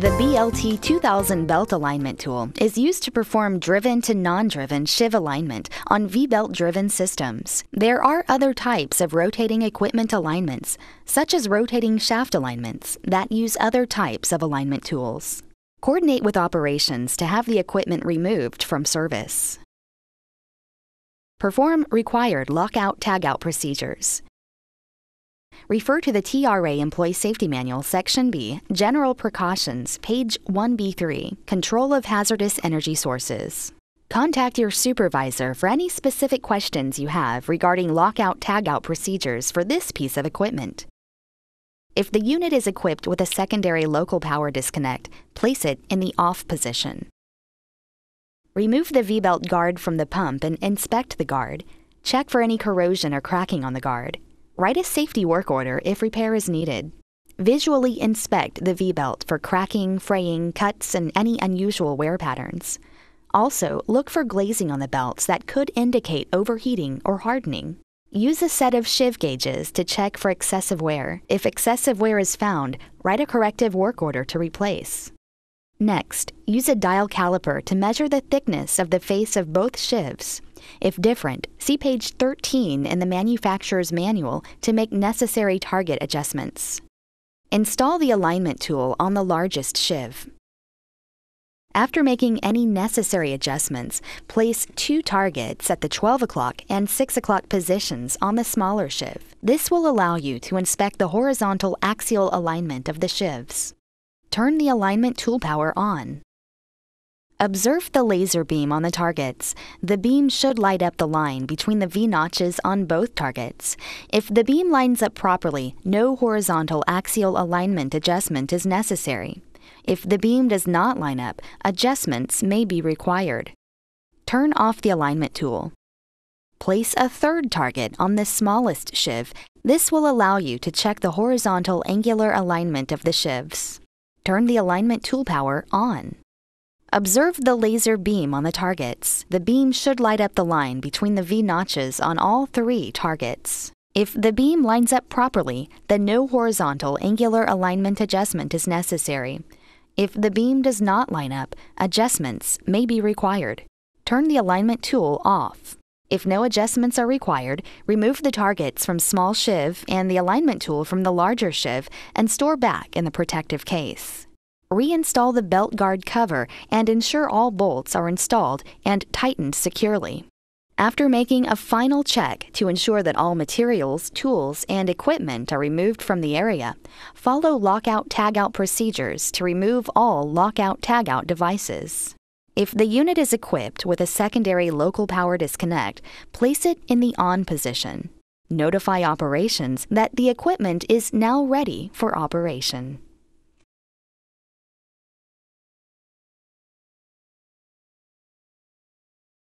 The BLT 2000 belt alignment tool is used to perform driven to non-driven sheave alignment on V-belt driven systems. There are other types of rotating equipment alignments, such as rotating shaft alignments, that use other types of alignment tools. Coordinate with operations to have the equipment removed from service. Perform required lockout-tagout procedures. Refer to the TRA Employee Safety Manual, Section B, General Precautions, page 1B3, Control of Hazardous Energy Sources. Contact your supervisor for any specific questions you have regarding lockout-tagout procedures for this piece of equipment. If the unit is equipped with a secondary local power disconnect, place it in the off position. Remove the V-belt guard from the pump and inspect the guard. Check for any corrosion or cracking on the guard. Write a safety work order if repair is needed. Visually inspect the V-belt for cracking, fraying, cuts, and any unusual wear patterns. Also, look for glazing on the belts that could indicate overheating or hardening. Use a set of sheave gauges to check for excessive wear. If excessive wear is found, write a corrective work order to replace. Next, use a dial caliper to measure the thickness of the face of both sheaves. If different, see page 13 in the manufacturer's manual to make necessary target adjustments. Install the alignment tool on the largest sheave. After making any necessary adjustments, place 2 targets at the 12 o'clock and 6 o'clock positions on the smaller sheave. This will allow you to inspect the horizontal axial alignment of the sheaves. Turn the alignment tool power on. Observe the laser beam on the targets. The beam should light up the line between the V-notches on both targets. If the beam lines up properly, no horizontal axial alignment adjustment is necessary. If the beam does not line up, adjustments may be required. Turn off the alignment tool. Place a 3rd target on the smallest sheave. This will allow you to check the horizontal angular alignment of the sheaves. Turn the alignment tool power on. Observe the laser beam on the targets. The beam should light up the line between the V-notches on all 3 targets. If the beam lines up properly, then no horizontal angular alignment adjustment is necessary. If the beam does not line up, adjustments may be required. Turn the alignment tool off. If no adjustments are required, remove the targets from small sheave and the alignment tool from the larger sheave and store back in the protective case. Reinstall the belt guard cover and ensure all bolts are installed and tightened securely. After making a final check to ensure that all materials, tools, and equipment are removed from the area, follow lockout-tagout procedures to remove all lockout-tagout devices. If the unit is equipped with a secondary local power disconnect, place it in the on position. Notify operations that the equipment is now ready for operation.